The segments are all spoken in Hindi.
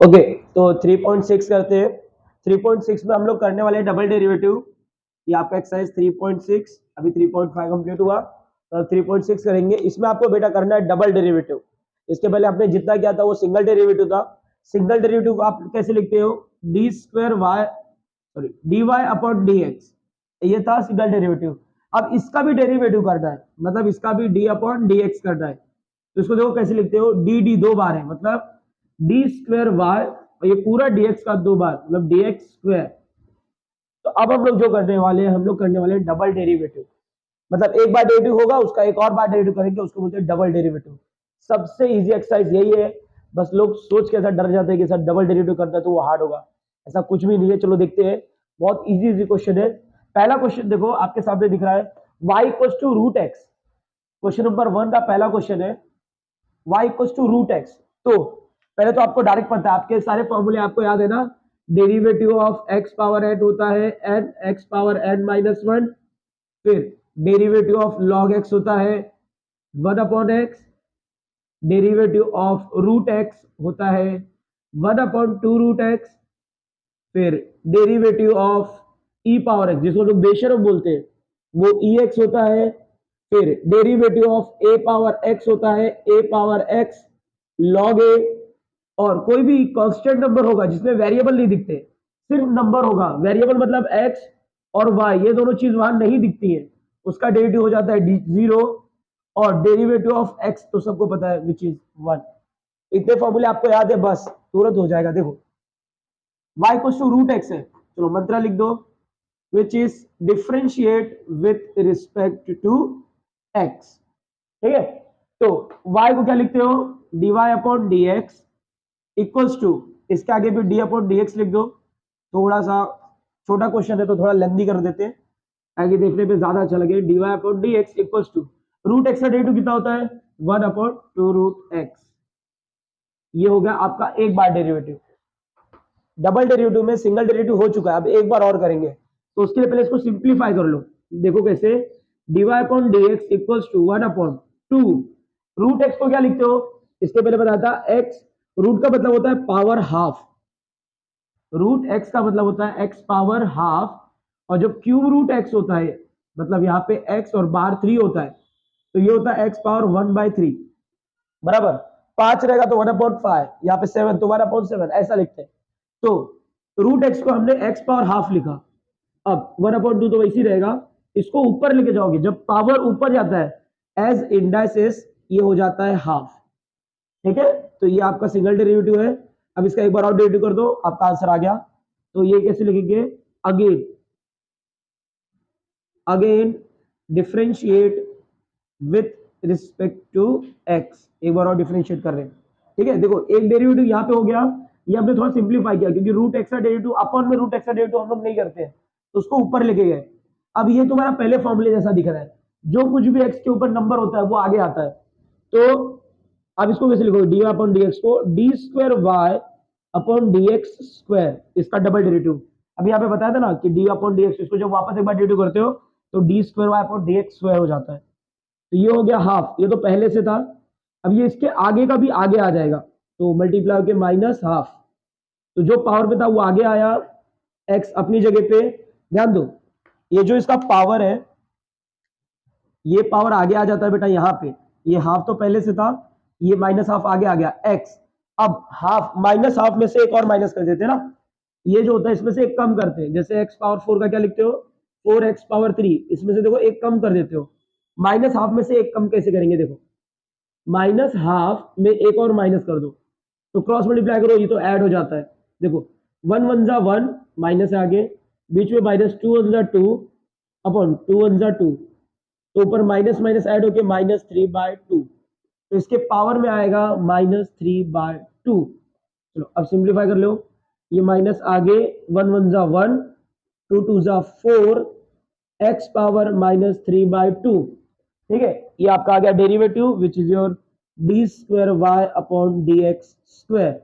ओके, तो 3.6 करते हैं। 3.6 में हम लोग करने वाले हैं डबल डेरिवेटिव। ये आपका एक्सरसाइज 3.6, अभी 3.5 कंप्लीट हुआ, तो 3.6 करेंगे। इसमें आपको बेटा करना है डबल डेरिवेटिव। इसके पहले आपने जितना किया था वो सिंगल डेरिवेटिव था। सिंगल डेरिवेटिव को आप कैसे लिखते हो? D square y, sorry d y upon d x, ये था सिंगल डेरिवेटिव। अब इसका भी डेरिवेटिव करना है, मतलब इसका भी डी अपॉन डी एक्स करना है। तो इसको देखो कैसे लिखते हो, डी डी दो बार है, मतलब डी स्क्वायर वाई, और ये पूरा dx का दो बार, मतलब dx स्क्वायर। तो अब हम लोग जो करने वाले हैं, हम लोग करने वाले हैं डबल डेरिवेटिव। मतलब एक बार डेरिवेटिव होगा, उसका एक और बार डेरिवेटिव करेंगे, उसको बोलते हैं डबल डेरिवेटिव। सबसे इजी एक्सरसाइज यही है। बस लोग सोच के ऐसा डर जाते हैं कि सर डबल डेरिवेटिव करता है तो वो हार्ड होगा। ऐसा कुछ भी नहीं है। चलो देखते हैं, बहुत इजी इजी क्वेश्चन है। पहला क्वेश्चन देखो आपके सामने दिख रहा है, y equals to root x. Question number 1 का पहला क्वेश्चन है, y equals to root x. तो पहले तो आपको डायरेक्ट पता है, आपके सारे फॉर्मूले आपको याद है ना। Derivative of x power n होता है n x power n minus 1, फिर डेरिवेटिव ऑफ log x होता है 1 upon x, derivative of root x होता है 1 अपॉन 2 रूट x, फिर derivative of e power x, जिसको लोग बेशरम बोलते हैं, वो ex होता है, फिर derivative of a power x होता है a power x log a, और कोई भी कांस्टेंट नंबर होगा जिसमें वेरिएबल नहीं दिखते, सिर्फ नंबर होगा। वेरिएबल मतलब x और y, ये दोनों चीज वहां नहीं दिखती है, उसका डेरिवेटिव हो जाता है 0, और डेरिवेटिव ऑफ x तो सबको पता है विच इज 1। इतने फॉर्मूले आपको याद है, बस तुरंत हो जाएगा। देखो y equals to root x है, चलो मंत्रा लिख दो, which is differentiate with respect to x। ठीक है, तो y को क्या लिखते हो, dy upon dx equals to, इसके आगे भी डी अपॉन डी एक्स लिख दो। थोड़ा सा छोटा क्वेश्चन है तो थोड़ा लेंदी कर देते हैं, आगे देखने पे ज्यादा अच्छा लगे। D y upon d x equals to root x का डेरिवेटिव कितना होता है 1 अपॉन 2 रूट एक्स। ये हो गया आपका एक बार डेरिवेटिव। डबल डेरिवेटिव में सिंगल डेरिवेटिव हो चुका है, अब एक बार और करेंगे, तो उसके लिए पहले इसको सिंप्लीफाई कर लो। देखो कैसे, d y upon d x equals to 1 upon 2 root x को क्या लिखते हो, इसके पहले बताया था एक्स, रूट का मतलब होता है पावर हाफ, रूट एक्स का मतलब होता है एक्स पावर हाफ, और जब क्यूब रूट एक्स होता है मतलब यहाँ पे एक्स और बाहर 3 होता है, तो ये होता है एक्स पावर 1/3 बराबर। 5 रहेगा तो 1/5, यहाँ पे 7 तो 1/7, ऐसा लिखते हैं। तो रूट एक्स को हमने एक्स पावर हाफ लिखा, अब 1/2 तो वैसे ही रहेगा, इसको ऊपर लेके जाओगे, जब पावर ऊपर जाता है एज इंडाइसेस, ये हो जाता है हाफ। ठीक है, तो ये आपका सिंगल डेरिवेटिव है। अब इसका एक बार और डेरिवेटिव कर दो, आपका आंसर आ गया। तो ये कैसे लिखेंगे, again again differentiate with respect to x, एक बार और डिफरेंशिएट कर रहे हैं। ठीक है, देखो एक डेरिवेटिव यहाँ पे हो गया, ये हमने थोड़ा सिंप्लीफाई किया, क्योंकि रूट एक्स का डेरिवेटिव अपॉन में रूट एक्स का डेरिवेटिव हम लोग नहीं करते हैं, तो उसको ऊपर लेके गए। अब ये तुम्हारा पहले फॉर्मूले जैसा दिख रहा है, जो कुछ भी एक्स के ऊपर नंबर होता है वो आगे आता है। तो अब इसको कैसे लिखोगे, डी अपॉन डी एक्स को d square y upon d x square, इसका डबल डेरिवेटिव। अभी यहाँ पे बताया था ना कि डी अपॉन डी एक्स, इसको जब वापस एक बार डेरिवेटिव करते हो तो d square y upon d x square हो जाता है। तो ये हो गया हाफ, ये तो पहले से था, अब ये इसके आगे का भी आगे आ जाएगा, तो मल्टीप्लाई के माइनस हाफ, तो जो पावर पे था वो आगे आया, एक्स अपनी जगह पे। ध्यान दो, ये जो इसका पावर है, ये पावर आगे आ जाता है बेटा यहाँ पे, ये हाफ तो पहले से था, ये माइनस हाफ आगे आ गया एक्स। अब हाफ माइनस हाफ में से एक और माइनस कर देते हैं ना, ये जो होता है इसमें से एक कम करते हैं, जैसे एक्स पावर 4 का क्या लिखते हो 4x पावर 3, इसमें से देखो एक कम कर देते हो। माइनस हाफ में से एक कम कैसे करेंगे, देखो माइनस हाफ में एक और माइनस कर दो, तो क्रॉस मल्टीप्लाई करो, ये तो ऐड हो जाता है। देखो 1 1 जा 1 माइनस है आगे, बीच में माइनस 2 1 जा 2 अपॉन 2 1 जा 2, तो ऊपर माइनस माइनस ऐड होके -3/2, तो इसके पावर में आएगा -3/2। चलो अब सिंप्लीफाई कर लो, ये माइनस आगे 1 1 जा 1 2 2 जा 4 एक्स पावर -3/2। ठीक है, ये आपका आ गया derivative which is your d square y upon d x square.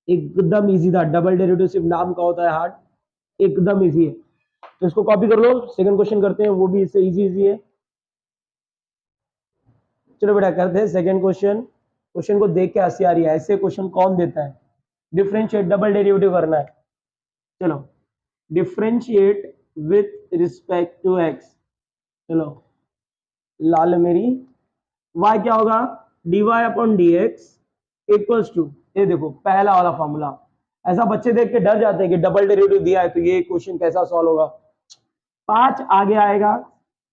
एकदम इजी था, डबल डेरिवेटिव सिर्फ नाम का होता है हार्ड, एकदम इजी है। तो इसको कॉपी कर लो, सेकंड क्वेश्चन करते हैं, वो भी इससे इजी इजी है। चलो बेटा करते हैं सेकंड क्वेश्चन। क्वेश्चन को देख के हंसी आ रही है, ऐसे क्वेश्चन कौन देता है, डिफरेंशिएट डबल डेरिवेटिव करना है। चलो differentiate with respect to x, चलो लाल मेरी, y क्या होगा, dy upon d x equals to, ये देखो पहला वाला फॉर्मूला। ऐसा बच्चे देख के डर जाते हैं कि डबल डेरिवेटिव दिया है तो ये क्वेश्चन कैसा सॉल्व होगा। 5 आगे आएगा,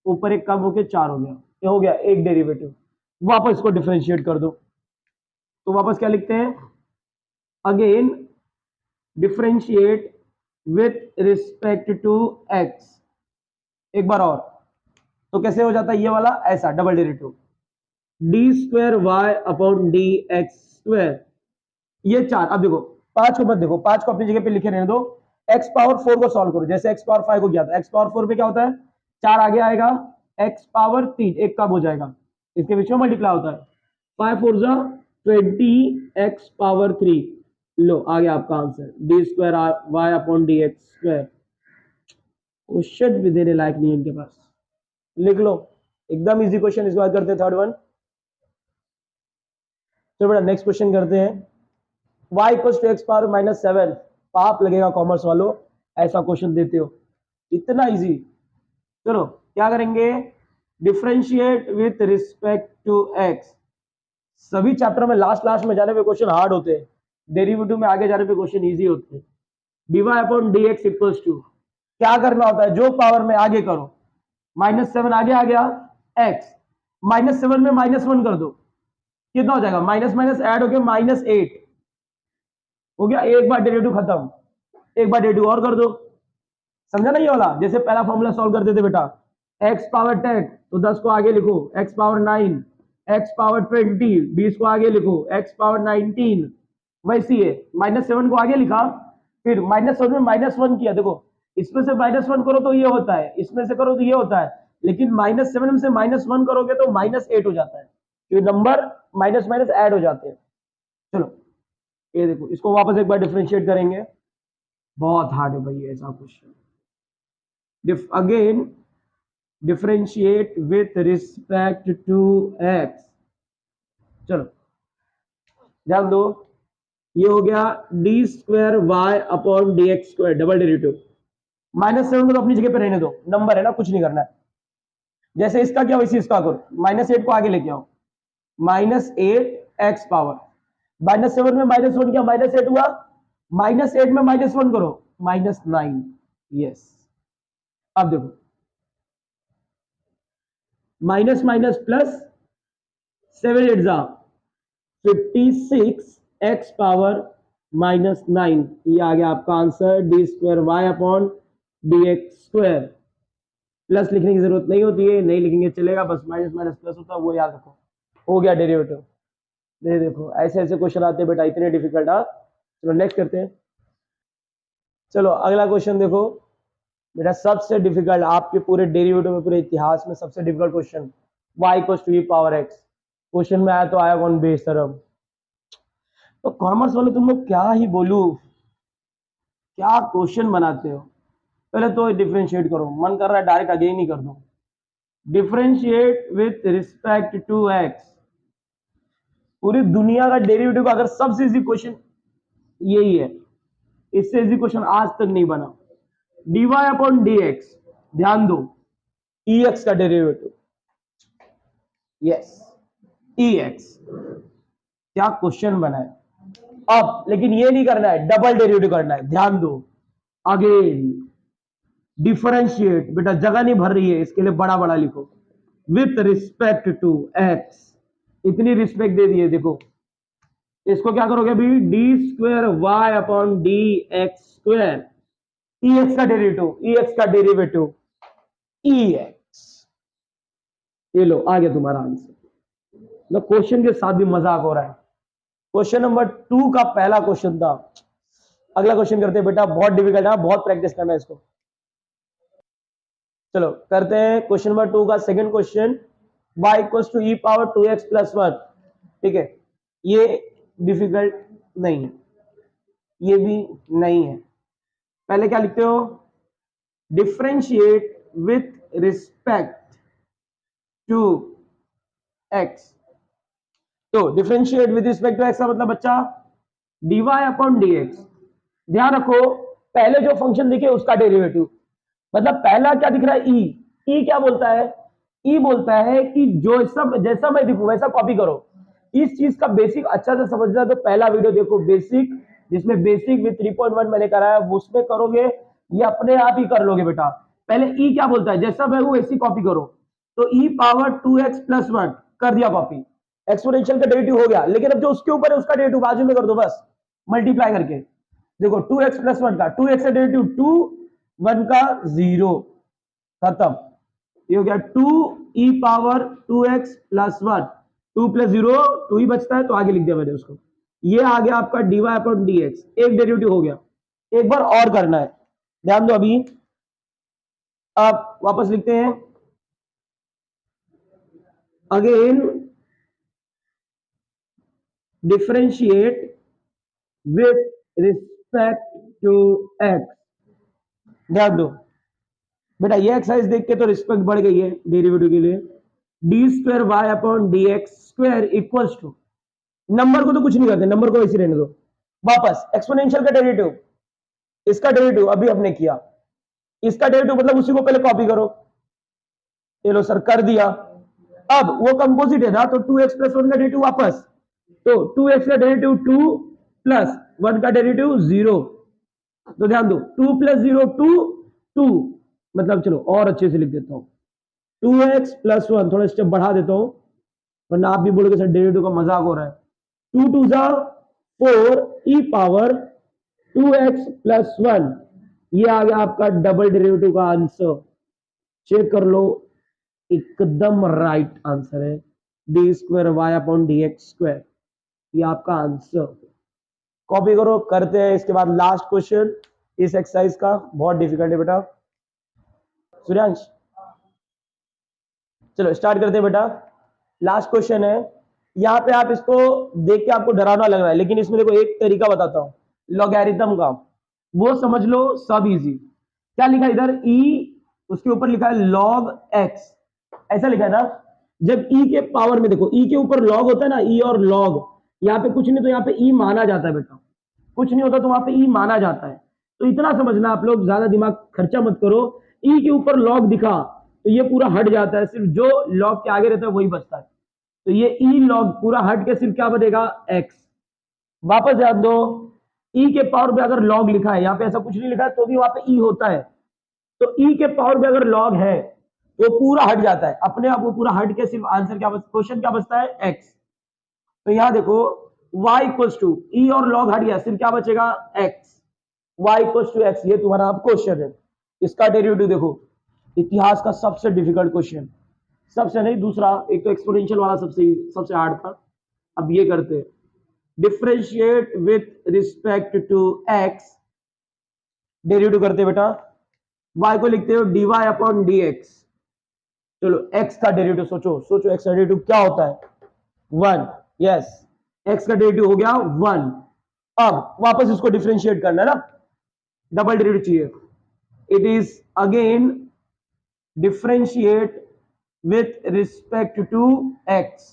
ऊपर एक कम होके 4 हो गया, ये हो गया एक डेरिवेटिव। वापस इसको डिफरेंशिएट कर दो, तो वापस क्या लिखते हैं, again differentiate with respect to x, एक बार और, तो कैसे हो जाता है ये वाला, ऐसा double derivative, d square y upon d x square, ये 4। अब देखो 5 को मत देखो, 5 को अपनी जगह पे लिखे रहने दो, x पावर 4 को सॉल्व करो, जैसे x पावर 5 को किया था, x पावर 4 पे क्या होता है, 4 आगे आएगा, x पावर 3 एक कब हो जाएगा, इसके बीच में मल्टीप्लाई होता है, 5 4 जा 20 x पावर 3, लो आ गया आपका answer, d square y upon d x square. Question भी देने लायक नहीं है इनके पास, लिख लो, एकदम इजी क्वेश्चन। इसके बाद करते हैं थर्ड वन। तो बेटा नेक्स्ट क्वेश्चन करते हैं, y equals to x power minus 7, पाप लगेगा कॉमर्स वालों, ऐसा क्वेश्चन देते हो, इतना इजी। चलो क्या करेंगे, differentiate with respect to x। सभी चैप्टर में लास्ट में जाने पे क्वेश्चन हार्ड होते हैं, डेरिवेटिव में आगे जाने पे क्वेश्चन इजी होते हैं। dy upon dx equals to, क्या करना होता है, जो पावर में आगे करो, -7 आगे आ गया x, -7 में -1 कर दो, कितना हो जाएगा, माइनस माइनस ऐड हो गया -8 हो गया, एक बार डेरिवेटिव खत्म, एक बार डेरिवेटिव और कर दो, समझा ना ये वाला, जैसे पहला फॉर्मूला सॉल्व करते थे बेटा, x पावर 10 तो 10 को आगे लिखो, x पावर 9, x पावर 20 20 को आगे लिखो, x पावर 19, वैसी है, -7 को आगे लिखा, फिर -7 में -1 किया, देखो इसमें से -1 करो तो ये होता है, इसमें से करो तो ये होता है, लेकिन -7 में से -1 करोगे तो -8 हो जाता है, ये नंबर माइनस माइनस ऐड हो जाते हैं। चलो ये देखो, इसको वापस एक बार डिफरेंशिएट करेंगे, बहुत हार्ड है भाई ऐसा question. Again differentiate with respect to x, चलो ध्यान दो, ये हो गया d square y upon d x square double derivative, -7 को तो अपनी जगह पे रहने दो, नंबर है ना, कुछ नहीं करना है, जैसे इसका क्या वैसे इसका करो, -8 को आगे लेके आओ, -8 एक्स पावर, -7 में -1 क्या, -8 हुआ, -8 में -1 करो, -9, यस। अब देखो माइनस माइनस प्लस, 7 8 जा 56 एक्स पावर -9, ये आ गया आपका answer, d square y upon d x square. Plus लिखने की जरूरत नहीं होती है, नहीं लिखेंगे चलेगा, बस माइनस माइनस प्लस होता है, वो याद रखो, हो गया डेरिवेटिव। देखो ऐसे ऐसे क्वेश्चन आते हैं बेटा, इतने डिफिकल्ट। चलो नेक्स्ट करते हैं। चलो अगला क्वेश्चन देखो बेटा, सबसे डिफिकल्ट आपके पूरे डेरिवेटिव में, पूरे इतिहास में सबसे difficult question, y equals to e power x। Question में आया तो आया कौन, बेशरम। तो कॉमर्स वाले तुम लोग क्या ही बोलूं, क्या क्वेश्चन बनाते हो। पहले तो डिफरेंशिएट करो, मन कर रहा है डायरेक्ट अगेन ही कर दो, differentiate with respect to x। पूरी दुनिया का डेरिवेटिव का अगर सबसे इजी क्वेश्चन यही है, इससे इजी क्वेश्चन आज तक नहीं बना। dy अपॉन dx, ध्यान दो, ex का डेरिवेटिव, यस ex, क्या क्वेश्चन बना है। अब लेकिन ये नहीं करना है, डबल डेरिवेटिव करना है, ध्यान दो, अगेन डिफरेंशिएट, बेटा जगह नहीं भर रही है, इसके लिए बड़ा बड़ा लिखो, विथ रिस्पेक्ट टू x, इतनी रिस्पेक्ट दे दिए, देखो इसको क्या करोगे अभी, d square y upon d x square, ex का डेरिवेटिव, ex का डेरिवेटिव ex, ये लो आ गया तुम्हारा आंसर। क्वेश्चन के साथ भी मजाक हो रहा है। क्वेश्चन नंबर 2 का पहला क्वेश्चन था। अगला क्वेश्चन करते हैं बेटा, बहुत डिफिकल्ट है, बहुत प्रैक्टिस करना है इसको। चलो करते हैं क्वेश्चन नंबर 2 का second question, y equals to e power 2x plus 1। ठीक है, ये डिफिकल्ट नहीं है, ये भी नहीं है। पहले क्या लिखते हो, differentiate with respect to x। तो differentiate with respect to x का मतलब बच्चा dy अपॉन dx। ध्यान रखो पहले जो फंक्शन दिखे उसका डेरिवेटिव, मतलब पहला क्या दिख रहा है ई क्या बोलता है, ई बोलता है कि जो सब जैसा मैं दिखूं वैसा कॉपी करो। इस चीज का बेसिक अच्छा से समझना तो पहला वीडियो देखो बेसिक, जिसमें बेसिक विद 3.1 मैंने करा है, उसमें करोगे ये अपने आप ही कर लोगे बेटा। पहले ई क्या बोलता है, जैसा मैं हूं वैसी कॉपी करो। तो ई पावर 2x+1 कर दिया कॉपी, एक्सपोनेंशियल का डेरिवेटिव हो गया। लेकिन अब जो उसके ऊपर है उसका डेरिवेटिव बाजू में कर दो बस, मल्टीप्लाई करके। देखो 2x+1 का 2x का डेरिवेटिव 2, 1 का 0, खत्म। ये हो गया 2e पावर 2x+1, 2 + 0 2 ही बचता है तो आगे लिख दिया मैंने उसको। ये आ गया आपका dy अपॉन dx, एक डेरिवेटिव हो गया। एक बार और करना है, ध्यान दो। अभी आप वापस लिखते हैं, again differentiate with respect to x। ध्यान दो बेटा, ये एक्सरसाइज देख के तो रिस्पेक्ट बढ़ गई है डेरिवेटिव के लिए। d² y अपॉन dx² इक्वल्स टू, नंबर को तो कुछ नहीं करते, नंबर को वैसे रहने दो। वापस एक्सपोनेंशियल का डेरिवेटिव, इसका डेरिवेटिव अभी हमने किया, इसका डेरिवेटिव मतलब उसी को पहले कॉपी करो। ये लो सर कर दिया। अब वो कंपोजिट है ना, तो 2x+1 का डेरिवेटिव वापस, तो 2x का डेरिवेटिव 2 प्लस 1 का डेरिवेटिव 0। तो ध्यान दो 2 + 0 2, मतलब चलो और अच्छे से लिख देता हूं, 2x+1 थोड़ा स्टेप बढ़ा देता हूं वरना आप भी बोलोगे सर डेरिवेटिव का मजाक हो रहा है। 2 × 2 = 4 e पावर 2x+1, ये आ गया आपका डबल डेरिवेटिव का आंसर। चेक कर लो, एकदम राइट आंसर है, d² y अपॉन dx², ये आपका आंसर। कॉपी करो, करते हैं इसके बाद लास्ट क्वेश्चन इस एक्सरसाइज का, बहुत डिफिकल्ट है बेटा। सूर्यांश चलो स्टार्ट करते हैं बेटा। लास्ट क्वेश्चन है, यहाँ पे आप इसको देख के आपको डरावना लग रहा है, लेकिन इसमें देखो एक तरीका बताता हूँ लॉगरिथम का, वो समझ लो, सब इजी। क्या लिखा है इधर e, उसके ऊपर लिखा है log x, ऐसा लिखा है ना। जब e के पावर में देखो, e के ऊपर log होता है ना, e और log, यहाँ पे कुछ नहीं तो यहाँ पे e माना जाता है बेटा, कुछ नहीं होता तो वहां पे e माना जाता है। तो इतना समझना आप लोग, ज्यादा दिमाग खर्चा मत करो। e के ऊपर log दिखा तो ये पूरा हट जाता है, सिर्फ जो log के आगे रहता है वही बचता है। तो ये e log पूरा हट के सिर्फ क्या बनेगा x। वापस ध्यान दो, e के पावर पे अगर log लिखा है, यहाँ पे ऐसा कुछ नहीं लिखा है तो भी वहां पे e होता है, तो e के पावर पे अगर log है तो पूरा हट जाता है अपने आप, वो पूरा हट के सिर्फ आंसर क्या बचता, क्वेश्चन क्या बचता है x। तो यहां देखो y = e और log हट गया, सिर्फ क्या बचेगा x, y = x, ये तुम्हारा अब क्वेश्चन है। इसका डेरिवेटिव देखो, इतिहास का सबसे डिफिकल्ट क्वेश्चन, सबसे नहीं दूसरा, एक तो एक्सपोनेंशियल वाला सबसे हार्ड था। अब ये करते हैं, differentiate with respect to x, derivative करते बेटा। y को लिखते हो dy अपॉन dx। चलो x का डेरिवेटिव सोचो, x का डेरिवेटिव क्या होता है 1, यस, x का डेरिवेटिव हो गया 1। अब वापस इसको डिफरेंशिएट करना है ना, डबल डेरिवेटिव चाहिए। It is again differentiate with respect to x।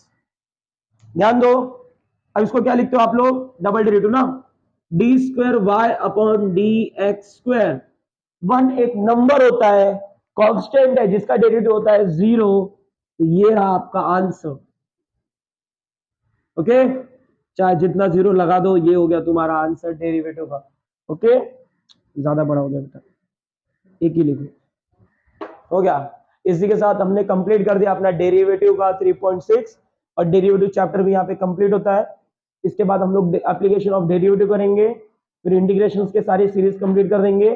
ध्यान दो, अब इसको क्या लिखते हो आप लोग, डबल डेरिवेटिव ना, d² y अपॉन dx²। 1 एक नंबर होता है, कांस्टेंट है जिसका डेरिवेटिव होता है 0, तो ये रहा आपका आंसर। ओके, चाहे जितना 0 लगा दो, ये हो गया तुम्हारा आंसर डेरिवेटिव का। ओके, ज्यादा बड़ा हो गया बेटा, एक ही लिखो, हो गया। इसी के साथ हमने कंप्लीट कर दिया अपना डेरिवेटिव का 3.6, और डेरिवेटिव चैप्टर भी यहाँ पे कंप्लीट होता है। इसके बाद हम लोग एप्लीकेशन ऑफ डेरिवेटिव करेंगे, फिर इंटीग्रेशन के सारी सीरीज कंप्लीट कर देंगे।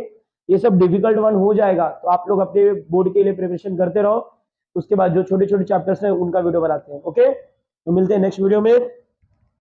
ये सब डिफिकल्ट वन हो जाएगा, तो आप लोग अपने बोर्ड के लिए प्रिपरेशन करते रहो। उसके बाद जो छोटे छोटे चैप्टर्स हैं उनका वीडियो बनाते हैं। ओके, तो मिलते हैं नेक्स्ट वीडियो में।